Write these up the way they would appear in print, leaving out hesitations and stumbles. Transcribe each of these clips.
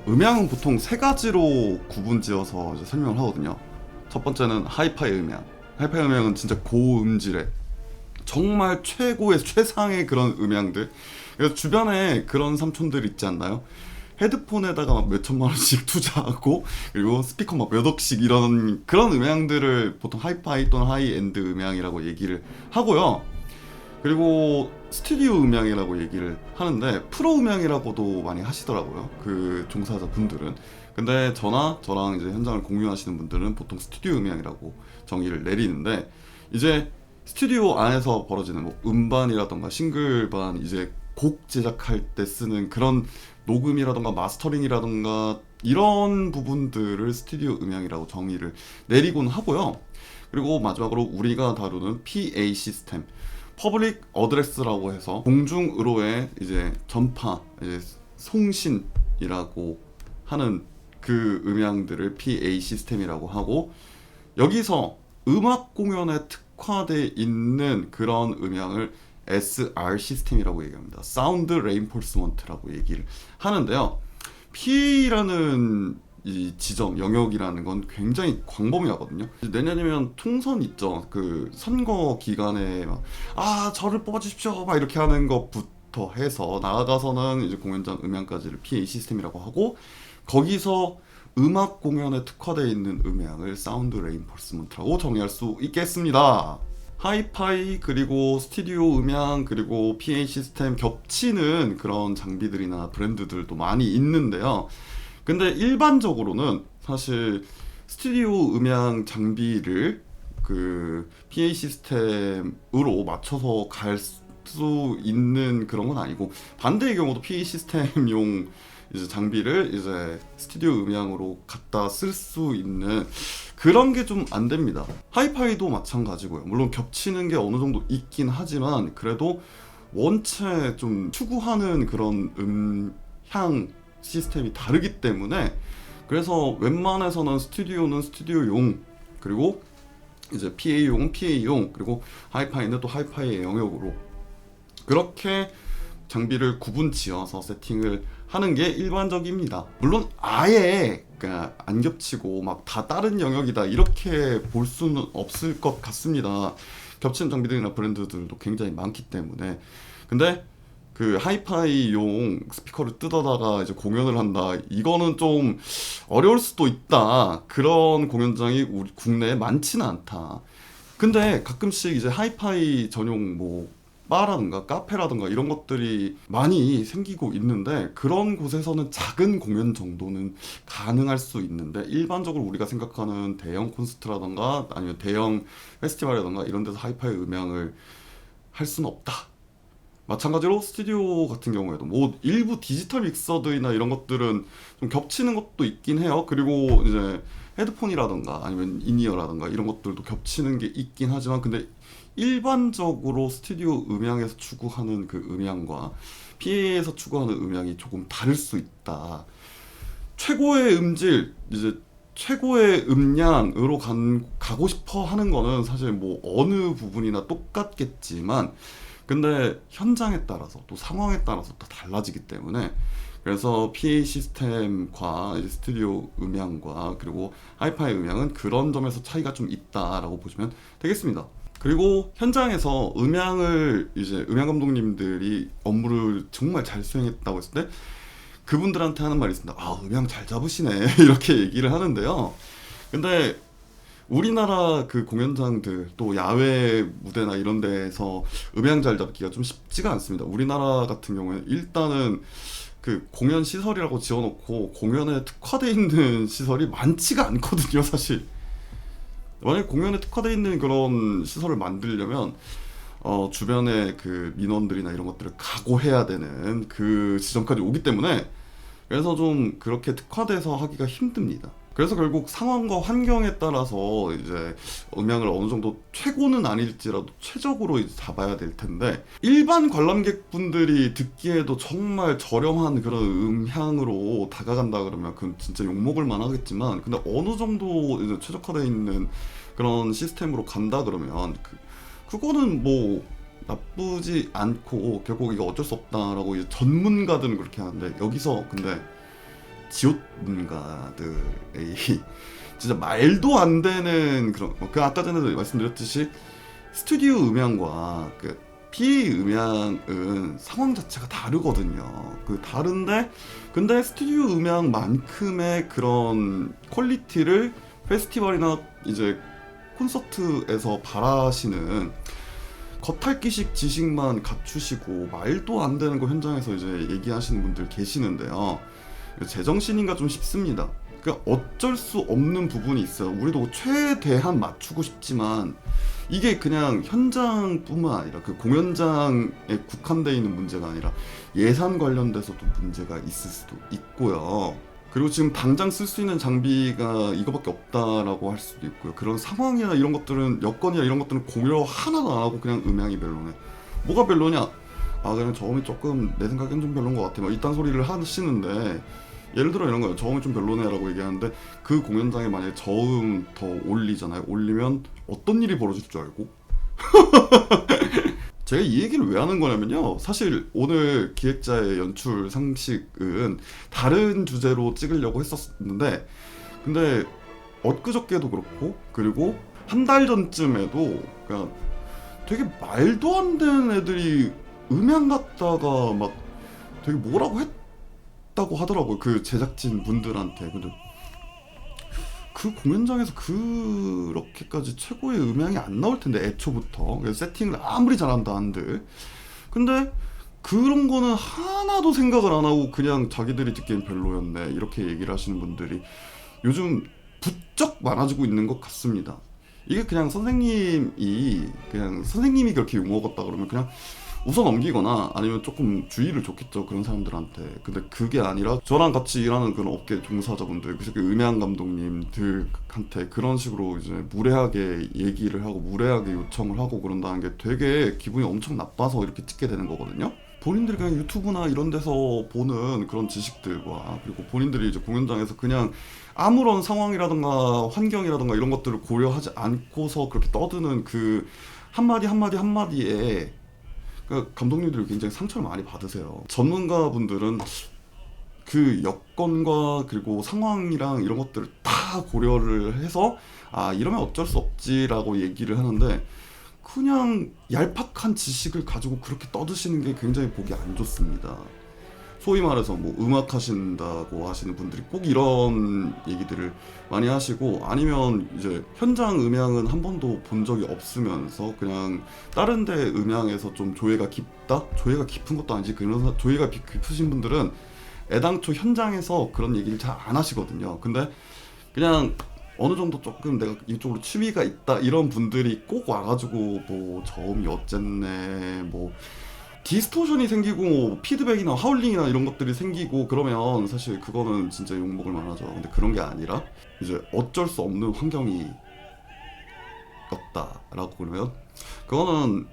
음향은 보통 세 가지로 구분지어서 이제 설명을 하거든요. 첫 번째는 하이파이 음향. 하이파이 음향은 진짜 고음질의 정말 최고의 최상의 그런 음향들. 그래서 주변에 그런 삼촌들 있지 않나요? 헤드폰에다가 막 몇천만 원씩 투자하고 그리고 스피커 막 몇 억씩 이런 그런 음향들을 보통 하이파이 또는 하이엔드 음향이라고 얘기를 하고요. 그리고 스튜디오 음향이라고 얘기를 하는데 프로 음향이라고도 많이 하시더라고요. 그 종사자 분들은. 근데 저랑 이제 현장을 공유하시는 분들은 보통 스튜디오 음향이라고 정의를 내리는데, 이제 스튜디오 안에서 벌어지는 뭐 음반이라던가 싱글반, 이제 곡 제작할 때 쓰는 그런 녹음이라던가 마스터링이라던가 이런 부분들을 스튜디오 음향이라고 정의를 내리곤 하고요. 그리고 마지막으로 우리가 다루는 PA 시스템, 퍼블릭 어드레스라고 해서 공중으로의 이제 전파, 이제 송신이라고 하는 그 음향들을 PA 시스템이라고 하고, 여기서 음악 공연에 특화돼 있는 그런 음향을 SR 시스템이라고 얘기합니다. 사운드 레인포스먼트라고 얘기를 하는데요. PA라는 이 지점 영역이라는 건 굉장히 광범위하거든요. 내년이면 총선 있죠. 그 선거 기간에 막, 저를 뽑아주십시오 막 이렇게 하는 것부터 해서 나아가서는 이제 공연장 음향까지를 PA 시스템이라고 하고, 거기서 음악 공연에 특화되어 있는 음향을 사운드 레인포스먼트라고 정의할 수 있겠습니다. 하이파이 그리고 스튜디오 음향 그리고 PA 시스템 겹치는 그런 장비들이나 브랜드들도 많이 있는데요. 근데 일반적으로는 사실 스튜디오 음향 장비를 그 PA 시스템으로 맞춰서 갈 수 있는 그런 건 아니고, 반대의 경우도 PA 시스템용 이제 장비를 이제 스튜디오 음향으로 갖다 쓸 수 있는 그런 게 좀 안 됩니다. 하이파이도 마찬가지고요. 물론 겹치는 게 어느 정도 있긴 하지만 그래도 원체 좀 추구하는 그런 음향 시스템이 다르기 때문에, 그래서 웬만해서는 스튜디오는 스튜디오용, 그리고 이제 PA용 PA용, 그리고 하이파이는 또 하이파이의 영역으로 그렇게 장비를 구분 지어서 세팅을 하는 게 일반적입니다. 물론 아예 그러니까 안 겹치고 막 다 다른 영역이다 이렇게 볼 수는 없을 것 같습니다. 겹치는 장비들이나 브랜드들도 굉장히 많기 때문에. 근데 그 하이파이용 스피커를 뜯어다가 이제 공연을 한다, 이거는 좀 어려울 수도 있다. 그런 공연장이 우리 국내에 많지는 않다. 근데 가끔씩 이제 하이파이 전용 뭐 바라든가 카페라든가 이런 것들이 많이 생기고 있는데, 그런 곳에서는 작은 공연 정도는 가능할 수 있는데, 일반적으로 우리가 생각하는 대형 콘서트라든가 아니면 대형 페스티벌이라든가 이런 데서 하이파이 음향을 할 수는 없다. 마찬가지로 스튜디오 같은 경우에도 뭐 일부 디지털 믹서들이나 이런 것들은 좀 겹치는 것도 있긴 해요. 그리고 이제 헤드폰이라든가 아니면 인이어라든가 이런 것들도 겹치는 게 있긴 하지만, 근데 일반적으로 스튜디오 음향에서 추구하는 그 음향과 PA에서 추구하는 음향이 조금 다를 수 있다. 최고의 음질, 이제 최고의 음량으로 가고 싶어 하는 거는 사실 뭐 어느 부분이나 똑같겠지만, 근데 현장에 따라서 또 상황에 따라서 또 달라지기 때문에, 그래서 PA 시스템과 이제 스튜디오 음향과 그리고 하이파이 음향은 그런 점에서 차이가 좀 있다라고 보시면 되겠습니다. 그리고 현장에서 음향을 이제 음향 감독님들이 업무를 정말 잘 수행했다고 했을 때 그분들한테 하는 말이 있습니다. 음향 잘 잡으시네 이렇게 얘기를 하는데요. 근데 우리나라 그 공연장들 또 야외 무대나 이런 데에서 음향 잘 잡기가 좀 쉽지가 않습니다. 우리나라 같은 경우에는 일단은 그 공연 시설이라고 지어놓고 공연에 특화되어 있는 시설이 많지가 않거든요, 사실. 만약 공연에 특화되어 있는 그런 시설을 만들려면 주변에 그 민원들이나 이런 것들을 각오해야 되는 그 지점까지 오기 때문에, 그래서 좀 그렇게 특화돼서 하기가 힘듭니다. 그래서 결국 상황과 환경에 따라서 이제 음향을 어느 정도 최고는 아닐지라도 최적으로 이제 잡아야 될 텐데, 일반 관람객분들이 듣기에도 정말 저렴한 그런 음향으로 다가간다 그러면 그건 진짜 욕먹을 만하겠지만, 근데 어느 정도 이제 최적화되어 있는 그런 시스템으로 간다 그러면 그거는 뭐 나쁘지 않고, 결국 이거 어쩔 수 없다라고 이제 전문가들은 그렇게 하는데, 여기서 근데 지옷문가들의 진짜 말도 안 되는 그런 그 아까 전에도 말씀드렸듯이 스튜디오 음향과 그 PA 음향은 상황 자체가 다르거든요. 그 다른데 근데 스튜디오 음향만큼의 그런 퀄리티를 페스티벌이나 이제 콘서트에서 바라시는 겉핥기식 지식만 갖추시고 말도 안 되는 거 현장에서 이제 얘기하시는 분들 계시는데요. 제정신인가 좀 싶습니다. 그러니까 어쩔 수 없는 부분이 있어요. 우리도 최대한 맞추고 싶지만 이게 그냥 현장뿐만 아니라 그 공연장에 국한되어 있는 문제가 아니라 예산 관련돼서도 문제가 있을 수도 있고요. 그리고 지금 당장 쓸 수 있는 장비가 이거밖에 없다라고 할 수도 있고요. 그런 상황이나 이런 것들은 여건이나 이런 것들은 고려 하나도 안 하고 그냥 음향이 별로네. 뭐가 별로냐? 아 그냥 저음이 조금 내 생각엔 좀 별론 것 같아. 뭐 이딴 소리를 하시는데 예를 들어 이런 거예요. 저음이 좀 별로네라고 얘기하는데 그 공연장에 만약에 저음 더 올리잖아요. 올리면 어떤 일이 벌어질 줄 알고? 제가 이 얘기를 왜 하는 거냐면요. 사실 오늘 기획자의 연출 상식은 다른 주제로 찍으려고 했었는데 근데 엊그저께도 그렇고 그리고 한 달 전쯤에도 그냥 되게 말도 안 되는 애들이 음향 갖다가 막 되게 뭐라고 했다고 하더라고요. 그 제작진 분들한테. 근데 그 공연장에서 그렇게까지 최고의 음향이 안 나올 텐데 애초부터 세팅을 아무리 잘한다 한들 근데 그런 거는 하나도 생각을 안 하고 그냥 자기들이 듣기엔 별로였네 이렇게 얘기를 하시는 분들이 요즘 부쩍 많아지고 있는 것 같습니다. 이게 그냥 선생님이 그렇게 욕먹었다 그러면 그냥 웃어 넘기거나 아니면 조금 주의를 줬겠죠 그런 사람들한테. 근데 그게 아니라 저랑 같이 일하는 그런 업계 종사자분들 그 음향 감독님들한테 그런 식으로 이제 무례하게 얘기를 하고 무례하게 요청을 하고 그런다는 게 되게 기분이 엄청 나빠서 이렇게 찍게 되는 거거든요. 본인들이 그냥 유튜브나 이런 데서 보는 그런 지식들과 그리고 본인들이 이제 공연장에서 그냥 아무런 상황이라든가 환경이라든가 이런 것들을 고려하지 않고서 그렇게 떠드는 그 한마디 한마디에 그러니까 감독님들이 굉장히 상처를 많이 받으세요. 전문가분들은 그 여건과 그리고 상황이랑 이런 것들을 다 고려를 해서 아 이러면 어쩔 수 없지라고 얘기를 하는데 그냥 얄팍한 지식을 가지고 그렇게 떠드시는 게 굉장히 보기 안 좋습니다. 소위 말해서 뭐 음악 하신다고 하시는 분들이 꼭 이런 얘기들을 많이 하시고 아니면 이제 현장 음향은 한 번도 본 적이 없으면서 그냥 다른 데 음향에서 좀 조예가 깊다? 조예가 깊은 것도 아니지 그런 조예가 깊으신 분들은 애당초 현장에서 그런 얘기를 잘 안 하시거든요. 근데 그냥 어느 정도 조금 내가 이쪽으로 취미가 있다 이런 분들이 꼭 와가지고 뭐 저음이 어쨌네 뭐 디스토션이 생기고 뭐 피드백이나 하울링이나 이런 것들이 생기고 그러면 사실 그거는 진짜 욕먹을 만하죠. 근데 그런 게 아니라 이제 어쩔 수 없는 환경이 었다라고 그러면 그거는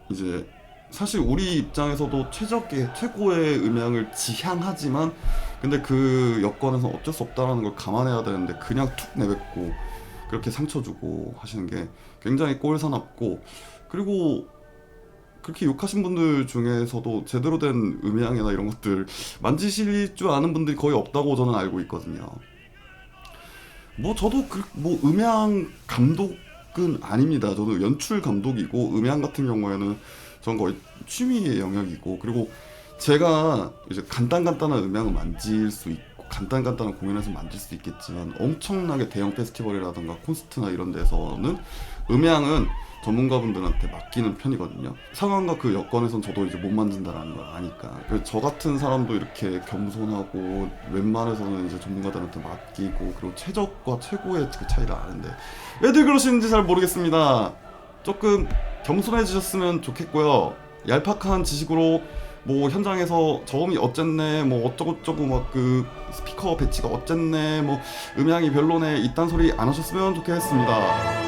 이제 사실 우리 입장에서도 최고의 음향을 지향하지만 근데 그 여건에서 어쩔 수 없다라는 걸 감안해야 되는데 그냥 툭 내뱉고 그렇게 상처 주고 하시는 게 굉장히 꼴사납고 그리고 그렇게 욕하신 분들 중에서도 제대로 된 음향이나 이런 것들 만지실 줄 아는 분들이 거의 없다고 저는 알고 있거든요. 뭐 저도 뭐 음향 감독은 아닙니다. 저도 연출 감독이고 음향 같은 경우에는 전 거의 취미의 영역이고 그리고 제가 이제 간단한 음향을 만질 수 있고 간단한 공연에서 만질 수 있겠지만 엄청나게 대형 페스티벌이라든가 콘서트나 이런 데서는 음향은 전문가분들한테 맡기는 편이거든요. 상황과 그 여건에선 저도 이제 못 만든다라는 걸 아니까. 그래서 저 같은 사람도 이렇게 겸손하고 웬만해서는 이제 전문가들한테 맡기고 그리고 최적과 최고의 그 차이를 아는데 왜들 그러시는지 잘 모르겠습니다. 조금 겸손해지셨으면 좋겠고요. 얄팍한 지식으로 뭐 현장에서 저음이 어쨌네 뭐 어쩌고저쩌고 막 그 스피커 배치가 어쨌네 뭐 음향이 별로네 이딴 소리 안 하셨으면 좋겠습니다.